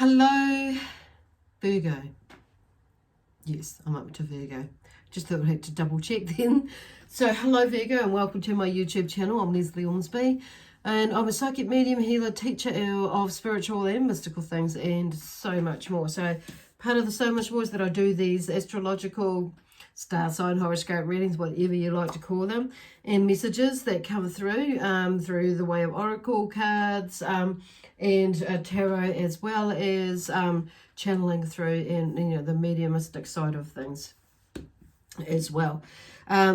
Hello, Virgo. Yes, I'm up to Virgo. Just thought I had to double check then. So, hello, Virgo, and welcome to my YouTube channel. I'm Lesley Ormsby, and I'm a psychic medium, healer, teacher of spiritual and mystical things, and so much more. So, part of the so much more is that I do these astrological star sign horoscope readings, whatever you like to call them, and messages that come through through the way of oracle cards and tarot, as well as channeling through and the mediumistic side of things as well.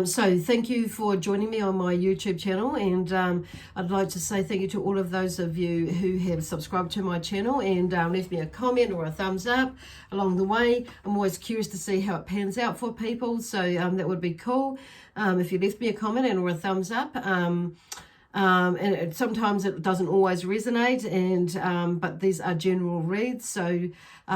So thank you for joining me on my YouTube channel, and I'd like to say thank you to all of those of you who have subscribed to my channel and left me a comment or a thumbs up along the way. I'm always curious to see how it pans out for people, so that would be cool if you left me a comment and or a thumbs up. And sometimes it doesn't always resonate, and but these are general reads, so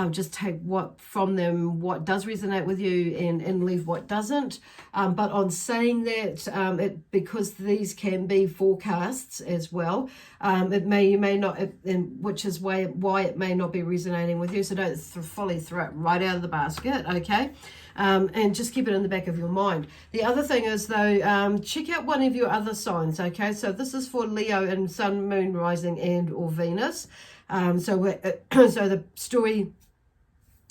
just take what from them, what does resonate with you, and leave what doesn't. But on saying that, because these can be forecasts as well, you may not, which is why it may not be resonating with you. So don't fully throw it right out of the basket, okay? And just keep it in the back of your mind. The other thing is, though, check out one of your other signs, okay? So this is for Leo and Sun, Moon, Rising, and or Venus. So the story,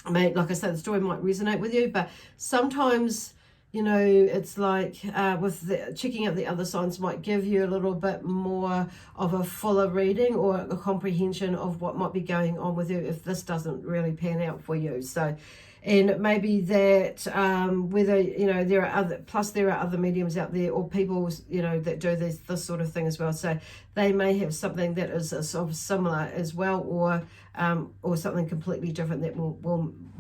like I said, the story might resonate with you, but sometimes, it's like checking out the other signs might give you a little bit more of a fuller reading or a comprehension of what might be going on with you if this doesn't really pan out for you. So, and it may be that whether there are other mediums out there or people that do this sort of thing as well. So they may have something that is sort of similar as well, or something completely different that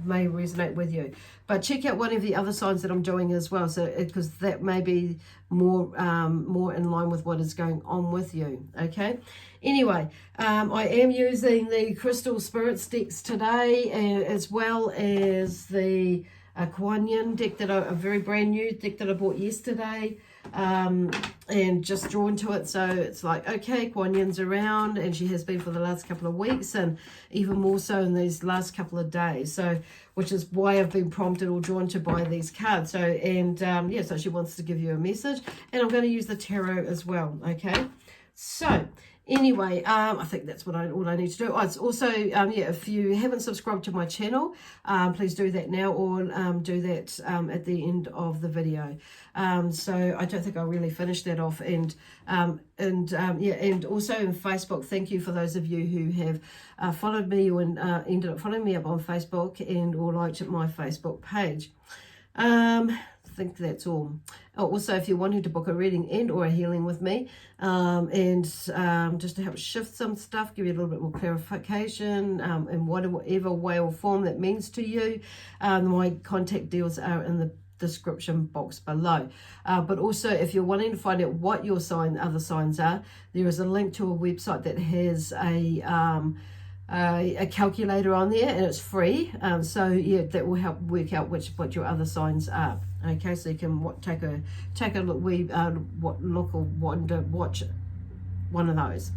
may resonate with you. But check out one of the other signs that I'm doing as well, so because that may be more in line with what is going on with you. Okay. Anyway, I am using the Crystal Spirit decks today, as well as the Kuan Yin deck a very brand new deck that I bought yesterday, and just drawn to it. So it's like, okay, Kuan Yin's around, and she has been for the last couple of weeks, and even more so in these last couple of days. So, which is why I've been prompted or drawn to buy these cards. So, and so she wants to give you a message, and I'm going to use the tarot as well. Okay, so. Anyway, I think that's all I need to do. Oh, it's also, if you haven't subscribed to my channel, please do that now, or do that at the end of the video. So I don't think I'll really finish that off. And also in Facebook, thank you for those of you who have followed me or ended up following me up on Facebook and or liked my Facebook page. I think that's all. Also, if you're wanting to book a reading and or a healing with me, and just to help shift some stuff, give you a little bit more clarification, in whatever way or form that means to you, my contact deals are in the description box below. But also, if you're wanting to find out what your other signs are, there is a link to a website that has a calculator on there, and it's free. So that will help work out what your other signs are. Okay, so you can take a look. Watch one of those.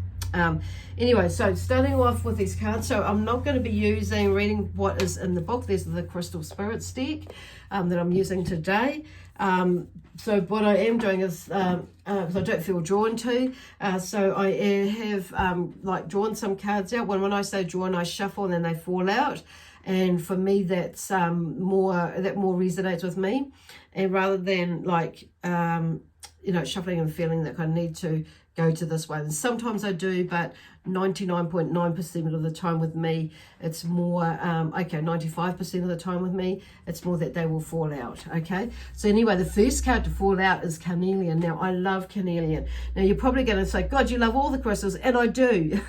Anyway, so starting off with these cards. So I'm not going to be reading what is in the book. There's the Crystal Spirits deck that I'm using today. So what I am doing is, because I don't feel drawn to, so I have drawn some cards out. When I say drawn, I shuffle and then they fall out. And for me, that's more resonates with me, and rather than shuffling and feeling that I need to go to this one. And sometimes I do, but 99.9% of the time with me, it's more, 95% of the time with me, it's more that they will fall out, okay? So anyway, the first card to fall out is Carnelian. Now, I love Carnelian. Now, you're probably going to say, God, you love all the crystals, and I do.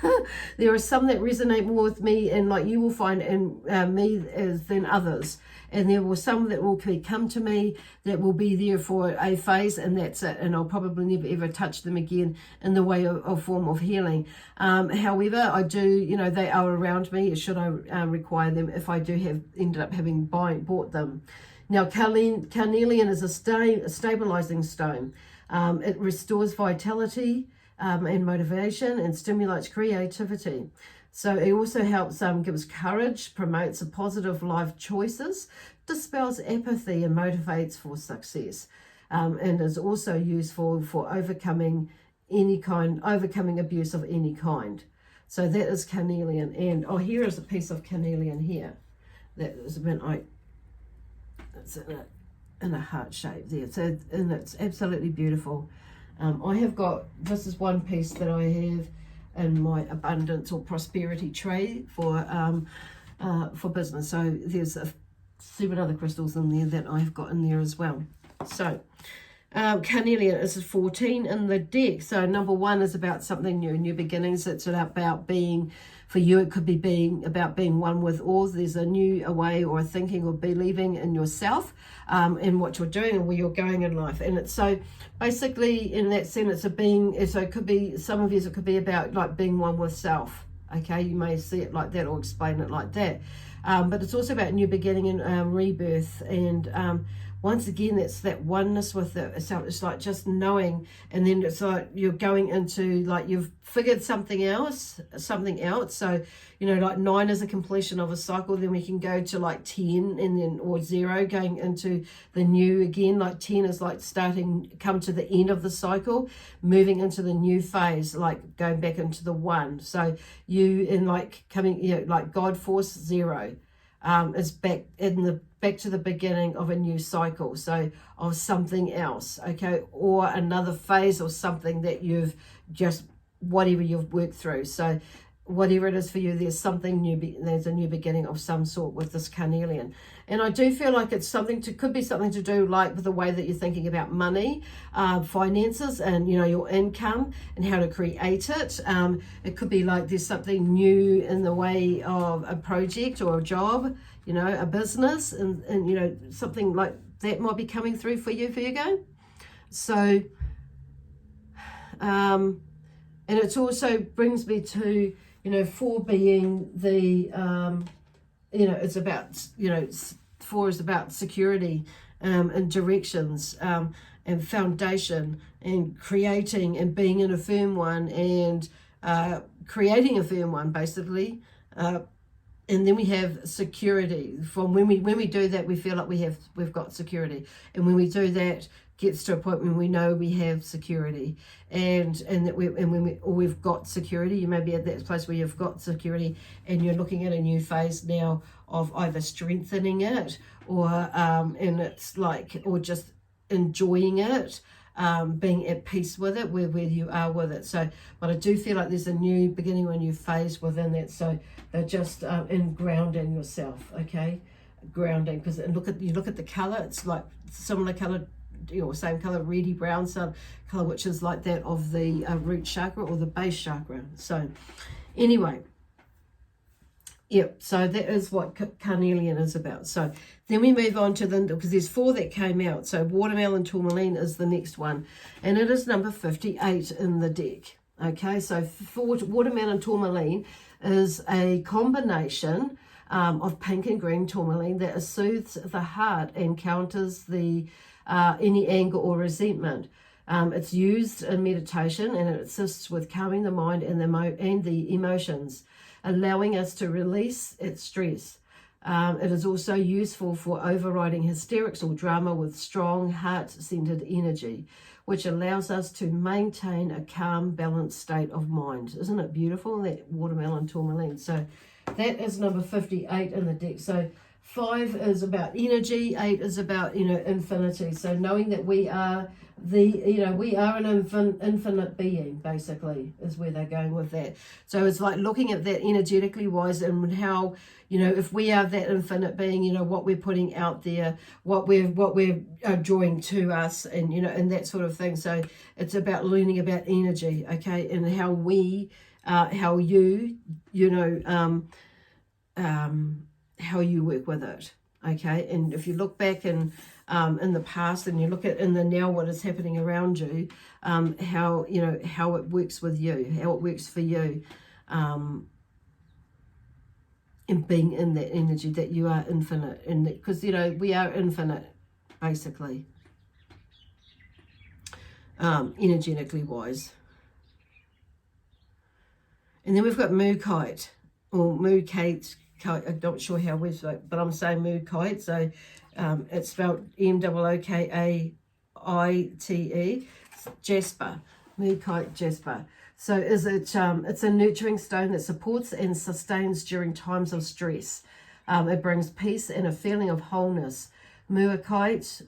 There are some that resonate more with me, and like you will find in me than others. And there will some that will come to me that will be there for a phase, and that's it. And I'll probably never ever touch them again in the way of form of healing. However, I do, they are around me should I require them if I do ended up having bought them. Now, Carnelian is a stabilizing stone. It restores vitality, and motivation, and stimulates creativity. So it also helps gives courage, promotes a positive life choices, dispels apathy, and motivates for success. And is also useful for overcoming abuse of any kind. So that is carnelian. And here is a piece of carnelian here. That is it's in a heart shape there. So, and it's absolutely beautiful. I have got, this is one piece that I have in my abundance or prosperity tray for business. So there's 7 other crystals in there that I've got in there as well. So carnelian is 14 in the deck. So number 1 is about something new beginnings. It's about being, for you it could be about being one with all. There's a new way or a thinking or believing in yourself, in what you're doing and where you're going in life. And it's so basically in that sense it's a being, so it could be, some of you it could be about like being one with self. Okay, you may see it like that or explain it like that. But it's also about new beginning and rebirth. And once again, it's that oneness with it. So it's like just knowing, and then it's like you're going into, like, you've figured something else. So, you know, like 9 is a completion of a cycle. Then we can go to like 10 and then, or 0, going into the new again. Like 10 is like come to the end of the cycle, moving into the new phase, like going back into the 1. So you, in like coming, you know, like God Force 0 is back to the beginning of a new cycle, so of something else, okay, or another phase or something that you've just, whatever you've worked through. So whatever it is for you, there's something new, there's a new beginning of some sort with this carnelian. And I do feel like it's could be something to do like with the way that you're thinking about money, finances, and, you know, your income and how to create it. It could be like there's something new in the way of a project or a job, you know, a business, and you know, something like that might be coming through for you, Virgo. So and it also brings me to, you know, 4 being the, you know, it's about, you know, 4 is about security and directions and foundation and creating and being in a firm one and creating a firm one, basically. And then we have security. From when we do that, we feel like we've got security. And when we do that, gets to a point when we know we have security, and that we've got security. You may be at that place where you've got security, and you're looking at a new phase now of either strengthening it or and it's like, or just enjoying it, being at peace with it, where you are with it. So, but I do feel like there's a new beginning or a new phase within that. So they're just in grounding yourself, okay, grounding, because you look at the color, it's like similar color, you know, same color, reddy brown color, which is like that of the root chakra or the base chakra. So anyway, yep, so that is what carnelian is about. So then we move on to because there's 4 that came out. So watermelon tourmaline is the next one, and it is number 58 in the deck. Okay, so for watermelon tourmaline is a combination of pink and green tourmaline that soothes the heart and counters the any anger or resentment. It's used in meditation, and it assists with calming the mind and the emotions, allowing us to release its stress. It is also useful for overriding hysterics or drama with strong heart-centered energy, which allows us to maintain a calm, balanced state of mind. Isn't it beautiful, that watermelon tourmaline? So that is number 58 in the deck. So 5 is about energy, 8 is about, you know, infinity. So knowing that we are we are an infinite being, basically, is where they're going with that. So it's like looking at that energetically wise, and how, you know, if we are that infinite being, you know, what we're putting out there, what we're drawing to us, and, you know, and that sort of thing. So it's about learning about energy, okay, and how how you work with it, okay. And if you look back in the past, and you look at in the now, what is happening around you, how, you know, how it works with you, how it works for you, and being in that energy that you are infinite, and because, you know, we are infinite, basically, energetically wise. And then we've got Mookite, or Mookite. I'm not sure how we say, but I'm saying Mookite. So it's spelled Mookaite. Jasper, Mookite Jasper. So is it? It's a nurturing stone that supports and sustains during times of stress. It brings peace and a feeling of wholeness. Mookite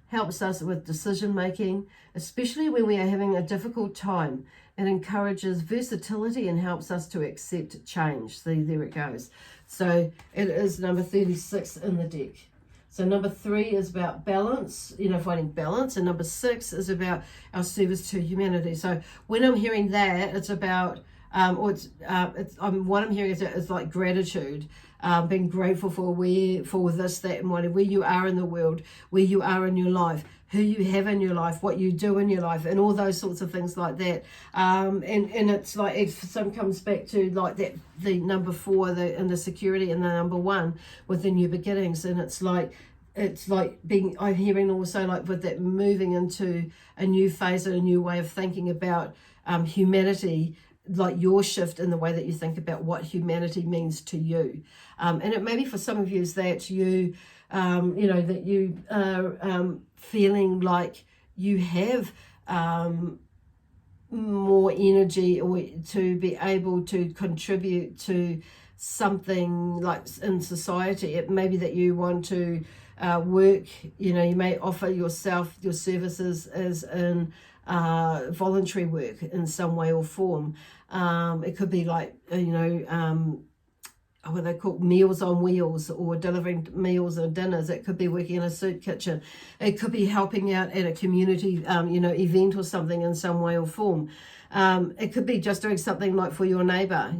helps us with decision making, especially when we are having a difficult time. It encourages versatility and helps us to accept change. See, there it goes. So it is number 36 in the deck. So number 3 is about balance, finding balance. And number 6 is about our service to humanity. So when I'm hearing that, it's about, what I'm hearing is like gratitude, being grateful for this, that, and where you are in the world, where you are in your life, who you have in your life, what you do in your life, and all those sorts of things like that. And it's like, some comes back to like that, the number 4, and the security, and the number 1 with the new beginnings. And it's like being, I'm hearing also like with that moving into a new phase and a new way of thinking about humanity, like your shift in the way that you think about what humanity means to you. And it may be for some of you is that you, that you are feeling like you have more energy or to be able to contribute to something like in society. It may be that you want to work, you may offer yourself, your services as in voluntary work in some way or form. It could be like, what they call meals on wheels, or delivering meals and dinners. It could be working in a soup kitchen. It could be helping out at a community, event or something in some way or form. It could be just doing something like for your neighbor,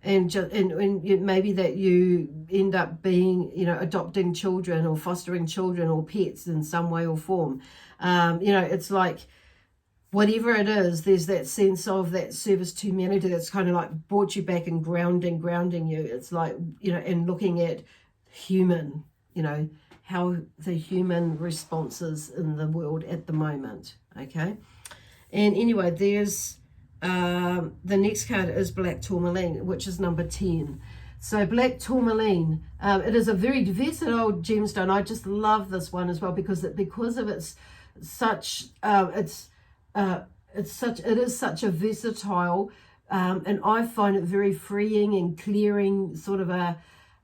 and maybe that you end up being, adopting children or fostering children or pets in some way or form. It's like, whatever it is, there's that sense of that service to humanity that's kind of like brought you back and grounding you. It's like, and looking at human, how the human responses in the world at the moment, okay? And anyway, there's, the next card is Black Tourmaline, which is number 10. So Black Tourmaline, it is a very versatile gemstone. I just love this one as well because of its such, it is such a versatile, and I find it very freeing and clearing sort of a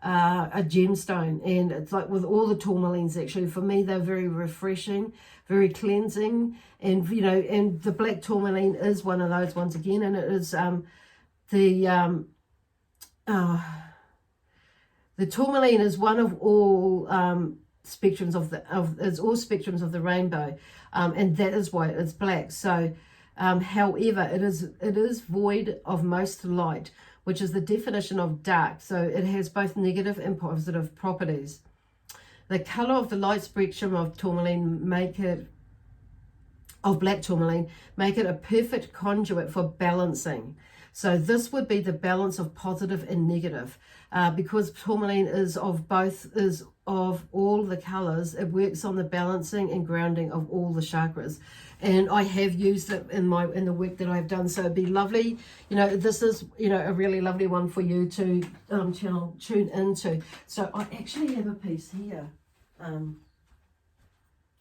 gemstone. And it's like with all the tourmalines, actually, for me, they're very refreshing, very cleansing. And, and the Black Tourmaline is one of those ones again. And it is the tourmaline is one of all spectrums of the rainbow, and that is why it's black. So however, it is void of most light, which is the definition of dark. So it has both negative and positive properties. The color of the light spectrum of tourmaline black tourmaline make it a perfect conduit for balancing. So this would be the balance of positive and negative. Because tourmaline is of all the colors, it works on the balancing and grounding of all the chakras. And I have used it in the work that I've done. So it'd be lovely. This is, a really lovely one for you to tune into. So I actually have a piece here. I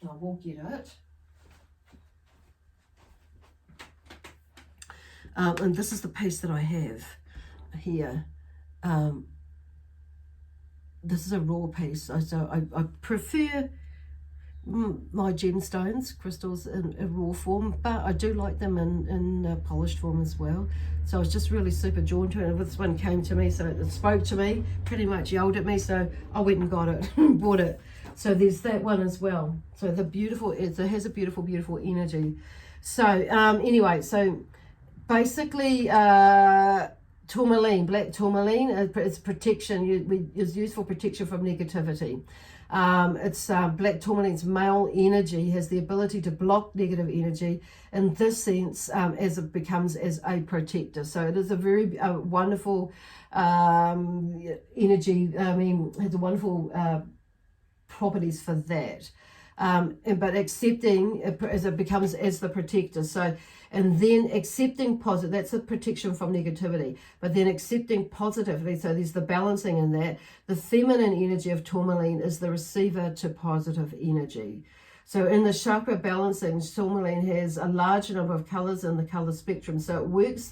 will get it. And this is the piece that I have here. This is a raw piece, so I prefer my gemstones, crystals in raw form, but I do like them in polished form as well. So I was just really super drawn to it, and this one came to me, so it spoke to me, pretty much yelled at me, so I went and got it, bought it. So there's that one as well. So it has a beautiful, beautiful energy. So anyway, so basically, tourmaline, black tourmaline, it's protection. It's used for protection from negativity. Black tourmaline's male energy has the ability to block negative energy in this sense, as it becomes as a protector. So it is a very wonderful energy. Has a wonderful properties for that. but accepting as it becomes as the protector. So, and then accepting positive, that's a protection from negativity, but then accepting positively, so there's the balancing in that. The feminine energy of tourmaline is the receiver to positive energy. So in the chakra balancing, tourmaline has a large number of colors in the color spectrum, so it works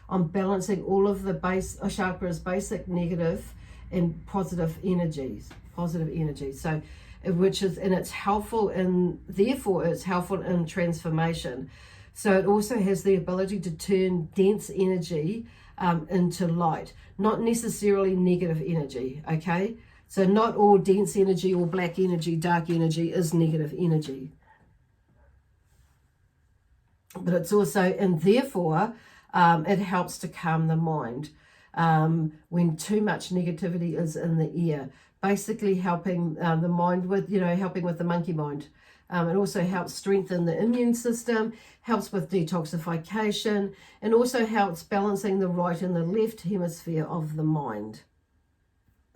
on balancing all of the chakras, basic, negative, and positive energies. So, which is, and it's helpful in, therefore it's helpful in transformation. So it also has the ability to turn dense energy into light, not necessarily negative energy, okay? So not all dense energy or black energy, dark energy is negative energy. But it's also, and therefore, it helps to calm the mind when too much negativity is in the air. Basically helping the mind with, helping with the monkey mind. It also helps strengthen the immune system, helps with detoxification, and also helps balancing the right and the left hemisphere of the mind.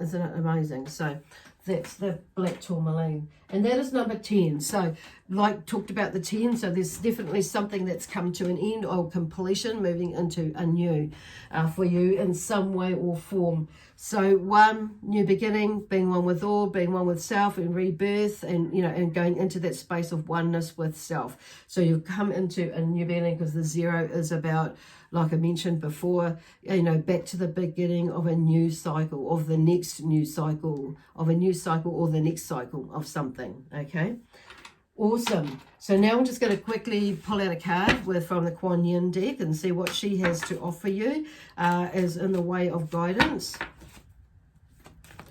Isn't it amazing? So that's the black tourmaline. And that is number 10. So like talked about the 10, so there's definitely something that's come to an end or completion, moving into a new for you in some way or form. So one, new beginning, being one with all, being one with self and rebirth, and and going into that space of oneness with self. So you've come into a new beginning, because the 0 is about, like I mentioned before, back to the beginning of a new cycle, of the next new cycle, of a new cycle, or the next cycle of something, okay? Awesome. So now I'm just going to quickly pull out a card from the Kuan Yin deck and see what she has to offer you as in the way of guidance.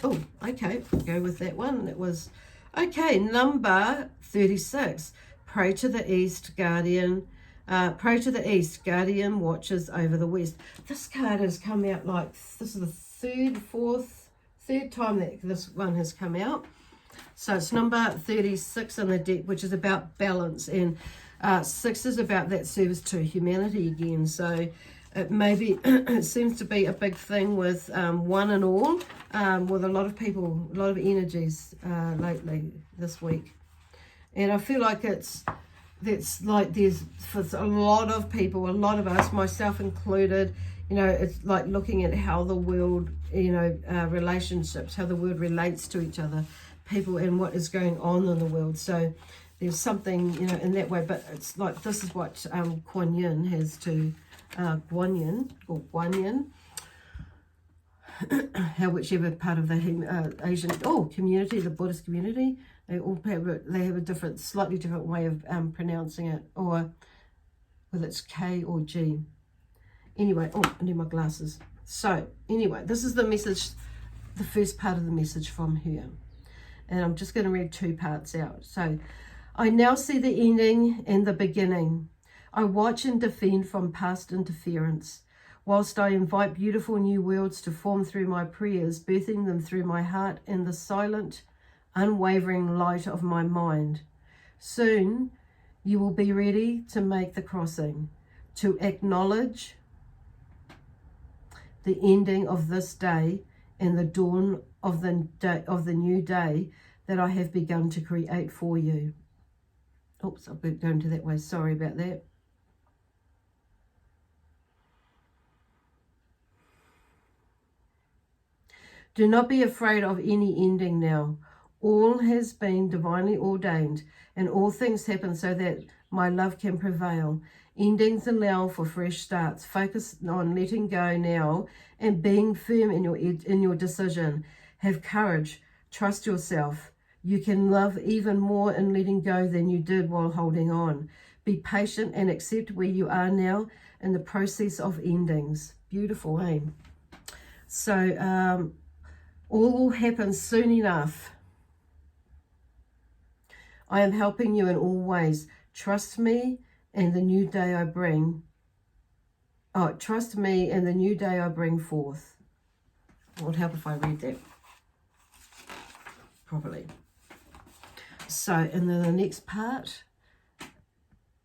Oh, okay, go with that one. That was, okay, number 36. Pray to the East, Guardian. Pray to the East, Guardian watches over the West. This card has come out like, this is the third time that this one has come out. So it's number 36 in the deck, which is about balance. And 6 is about that service to humanity again. So it maybe, it seems to be a big thing with one and all, with a lot of people, a lot of energies lately this week. And I feel like it's like there's, for a lot of people, a lot of us, myself included, it's like looking at how the world, relationships, how the world relates to each other, people, and what is going on in the world. So there's something, in that way, but it's like, this is what Kuan Yin has to, Guanyin, how whichever part of the Asian community, the Buddhist community, they have a different, slightly different way of pronouncing it, or whether it's K or G. Anyway, I need my glasses. So anyway, this is the message, the first part of the message from her, and I'm just going to read 2 parts out. So, I now see the ending and the beginning. I watch and defend from past interference, whilst I invite beautiful new worlds to form through my prayers, birthing them through my heart and the silent, unwavering light of my mind. Soon, you will be ready to make the crossing, to acknowledge the ending of this day and the dawn of the new day that I have begun to create for you. Oops, I'll be going to that way. Sorry about that. Do not be afraid of any ending now. All has been divinely ordained, and all things happen so that my love can prevail. Endings allow for fresh starts. Focus on letting go now and being firm in your decision. Have courage. Trust yourself. You can love even more in letting go than you did while holding on. Be patient and accept where you are now in the process of endings. Beautiful, eh? So, all will happen soon enough. I am helping you in all ways. Trust me and the new day I bring. Trust me and the new day I bring forth. It would help if I read that properly. So, and then the next part,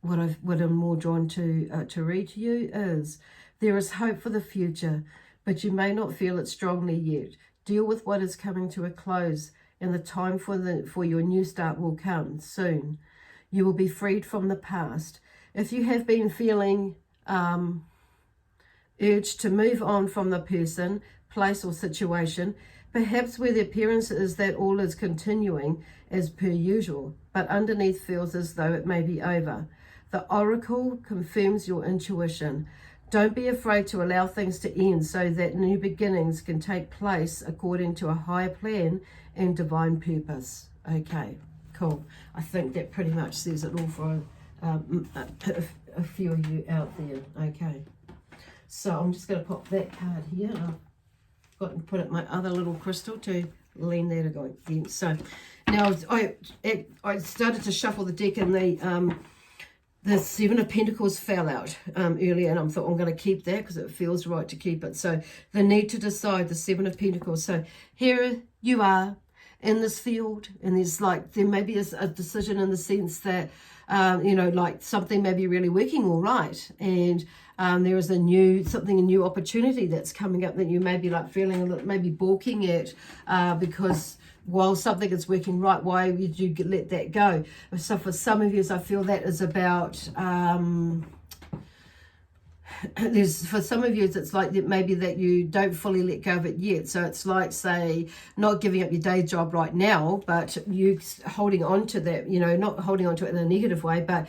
what I'm more drawn to read to you is, there is hope for the future, but you may not feel it strongly yet. Deal with what is coming to a close and the time for your new start will come soon. You will be freed from the past. If you have been feeling urged to move on from the person, place or situation, perhaps where the appearance is that all is continuing as per usual, but underneath feels as though it may be over. The oracle confirms your intuition. Don't be afraid to allow things to end so that new beginnings can take place according to a higher plan and divine purpose. Okay, cool. I think that pretty much says it all for a few of you out there. Okay, so I'm just going to pop that card here. I've got to put it my other little crystal to lean there to go again. So now I started to shuffle the deck, and the Seven of Pentacles fell out earlier, and I thought I'm going to keep that because it feels right to keep it. So the need to decide, the Seven of Pentacles. So here you are in this field, and there may be a decision in the sense that like something may be really working all right, and there is a new opportunity that's coming up that you may be like feeling a little, maybe balking at because while something is working right, why would you let that go? So for some of you, I feel that is about for some of you, it's like that maybe that you don't fully let go of it yet. So it's like, say, not giving up your day job right now, but you holding on to that, not holding on to it in a negative way, but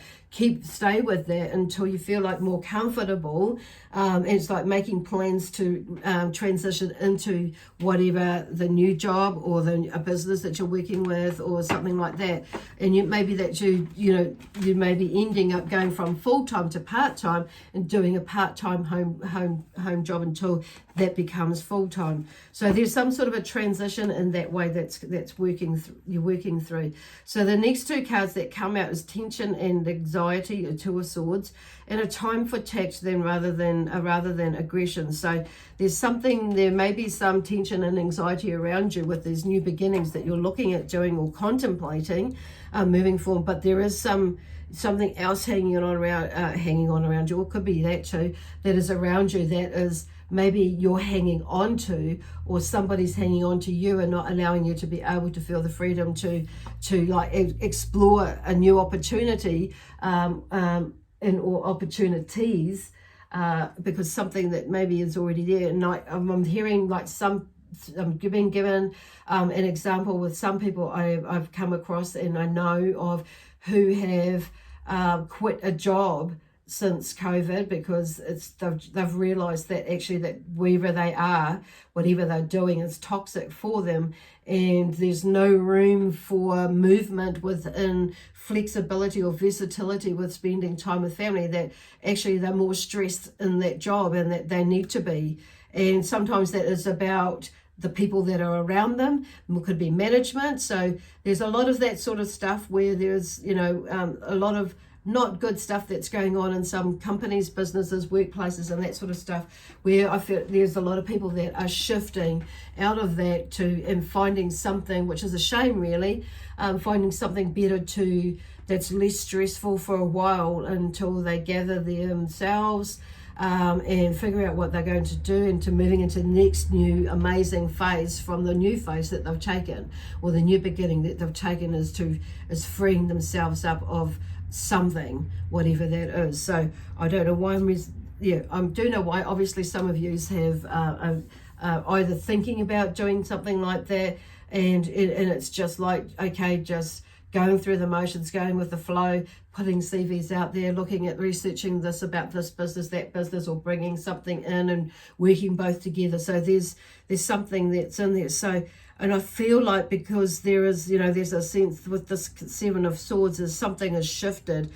stay with that until you feel like more comfortable. And it's like making plans to transition into whatever the new job or a business that you're working with or something like that. And you may be ending up going from full-time to part-time and doing a part-time home job until that becomes full-time. So there's some sort of a transition in that way that's you're working through. So the next two cards that come out is tension and anxiety, a Two of Swords, and a time for tact rather than aggression. So there may be some tension and anxiety around you with these new beginnings that you're looking at doing or contemplating moving forward, but there is something else hanging on around you, or it could be that too, that is around you that is maybe you're hanging on to, or somebody's hanging on to you and not allowing you to be able to feel the freedom to like explore a new opportunity or opportunities because something that maybe is already there. And I'm hearing like I'm being given an example with some people I've come across and I know of who have quit a job since COVID because they've realized that actually that wherever they are, whatever they're doing is toxic for them, and there's no room for movement within flexibility or versatility with spending time with family, that actually they're more stressed in that job and that they need to be. And sometimes that is about the people that are around them. It could be management. So there's a lot of that sort of stuff where there's a lot of not good stuff that's going on in some companies, businesses, workplaces, and that sort of stuff, where I feel there's a lot of people that are shifting out of that and finding something, which is a shame really, finding something better that's less stressful for a while until they gather themselves and figure out what they're going to do, into moving into the next new amazing phase from the new phase that they've taken, or the new beginning that they've taken is freeing themselves up of something, whatever that is. So I don't know why I do know why obviously some of you have either thinking about doing something like that, and it's just like, okay, just going through the motions, going with the flow, putting CVs out there, looking at researching this about this business, that business, or bringing something in and working both together. So there's something that's in there. So, and I feel like because there's a sense with this Seven of Swords, is something has shifted,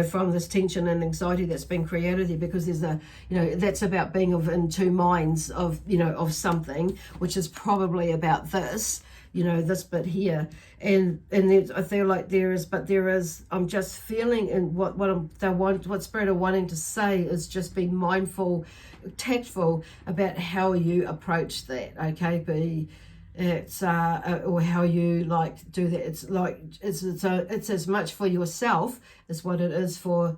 from this tension and anxiety that's been created there, because there's that's about being in two minds of something, which is probably about this, this bit here. And I feel like there is, I'm just feeling, and what Spirit are wanting to say is just be mindful, tactful about how you approach that, okay? It's or how you like do that. It's like it's as much for yourself as what it is for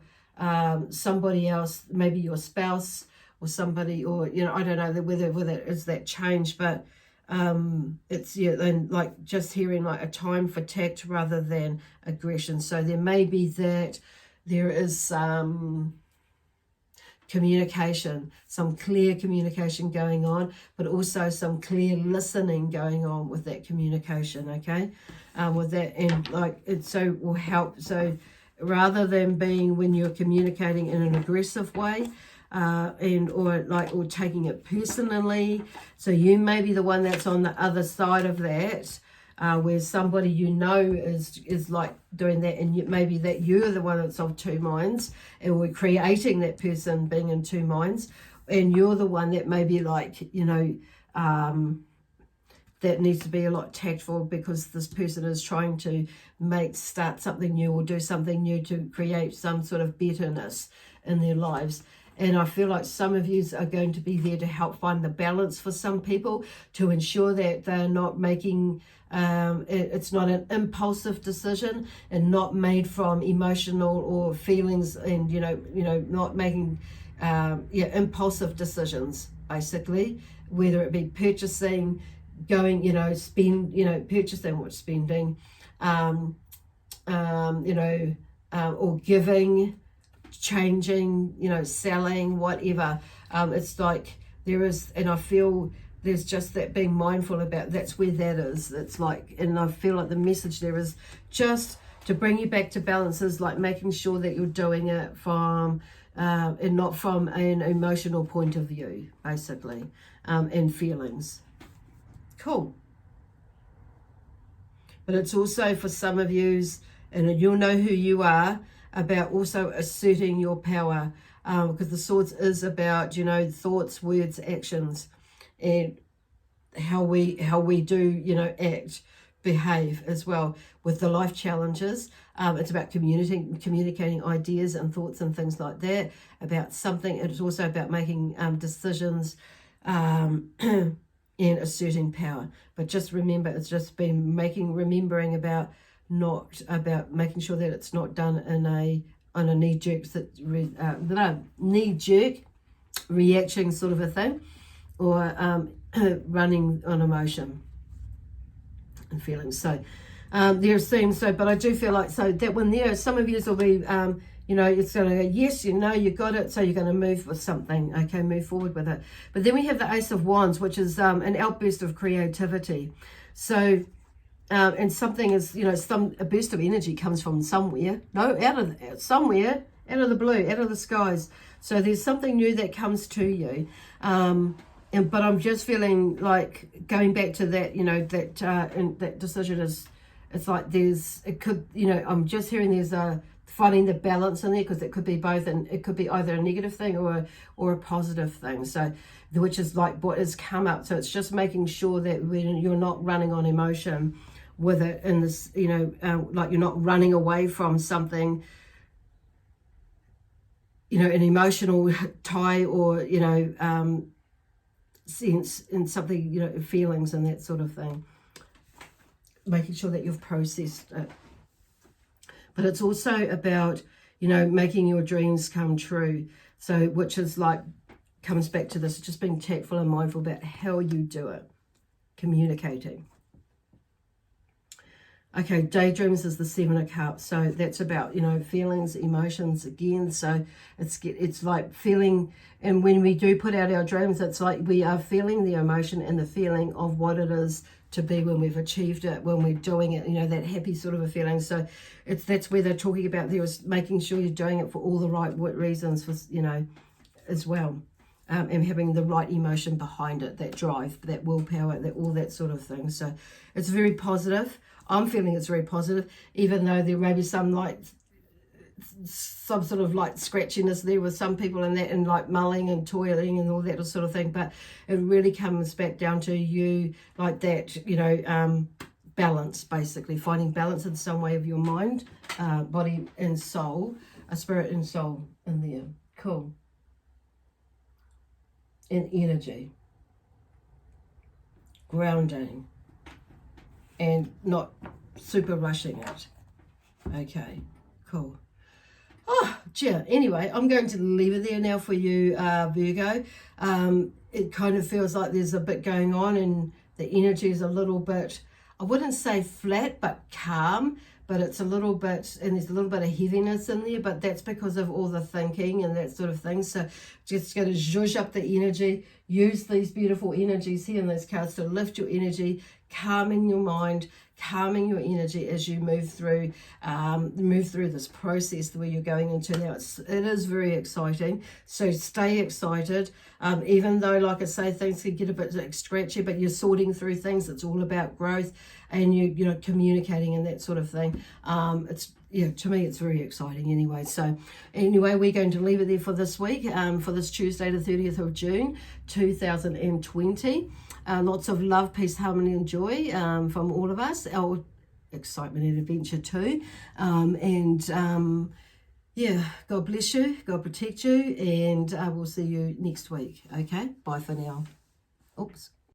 somebody else, maybe your spouse or somebody, or I don't know whether it is that change, but It's, yeah, and like just hearing like a time for tact rather than aggression. So there may be that there is communication, some clear communication going on, but also some clear listening going on with that communication, okay? With that, and like it so will help. So rather than being when you're communicating in an aggressive way, or taking it personally, so you may be the one that's on the other side of that, where somebody is like doing that, and maybe that you're the one that's of two minds, and we're creating that person being in two minds, and you're the one that may be like, that needs to be a lot tactful because this person is trying to start something new or do something new to create some sort of betterness in their lives. And I feel like some of you are going to be there to help find the balance for some people, to ensure that they're not making, it's not an impulsive decision and not made from emotional or feelings, and, not making, impulsive decisions, basically, whether it be purchasing, purchasing or spending, or giving, changing, selling, whatever. It's like there is, and I feel there's just that being mindful about, that's where that is. It's like, and I feel like the message there is just to bring you back to balance, is like making sure that you're doing it from, and not from an emotional point of view, basically, and feelings. Cool. But it's also for some of yous, and you'll know who you are, about also asserting your power, because the Swords is about, thoughts, words, actions, and how we do, act, behave as well with the life challenges. It's about communicating ideas and thoughts and things like that about something. It's also about making decisions and asserting power. But just remember, it's just been remembering about, not about making sure that it's not done on a knee-jerk reaction sort of a thing, or running on emotion and feelings. So there's things, but I do feel like, so that one there, some of you will be, it's going to go, yes, you got it, so you're going to move with something, okay, move forward with it. But then we have the Ace of Wands, which is an outburst of creativity. So, and something is, a burst of energy comes from somewhere, out of the blue, out of the skies. So there's something new that comes to you. But I'm just feeling like going back to that, that decision is, it's like I'm just hearing there's finding the balance in there, because it could be both, and it could be either a negative thing or a positive thing. So, which is like what has come up. So it's just making sure that when you're not running on emotion with it in this, like you're not running away from something, an emotional tie or, sense in something, feelings and that sort of thing. Making sure that you've processed it. But it's also about, making your dreams come true. So, which is like, comes back to this, just being tactful and mindful about how you do it. Communicating. Okay, daydreams is the Seven of Cups. So that's about, feelings, emotions again. So it's like feeling, and when we do put out our dreams, it's like we are feeling the emotion and the feeling of what it is to be when we've achieved it, when we're doing it, that happy sort of a feeling. So that's where they're talking about there is making sure you're doing it for all the right reasons, for, as well. And having the right emotion behind it, that drive, that willpower, that all that sort of thing. So it's very positive. I'm feeling it's very positive, even though there may be some sort of like scratchiness there with some people in that, and like mulling and toiling and all that sort of thing. But it really comes back down to you, like that, balance, basically finding balance in some way of your mind, body and soul, a spirit and soul in there. Cool. And energy, grounding, and not super rushing it. Okay, cool. Oh, yeah, anyway, I'm going to leave it there now for you, Virgo. It kind of feels like there's a bit going on, and The energy is a little bit, I wouldn't say flat, but calm, but it's a little bit, and there's a little bit of heaviness in there, but that's because of all the thinking and that sort of thing. So just going to zhuzh up the energy, use these beautiful energies here in those cards to lift your energy, calming your mind, calming your energy as you move through this process where you're going into now. It is very exciting, so stay excited, even though, like I say, things can get a bit scratchy, but you're sorting through things. It's all about growth, and you know, communicating and that sort of thing. To me, it's very exciting anyway. So anyway, we're going to leave it there for this week, for this Tuesday, the 30th of June, 2020. Lots of love, peace, harmony, and joy from all of us. Our excitement and adventure too. Yeah, God bless you. God protect you. And we'll see you next week. Okay, bye for now. Oops.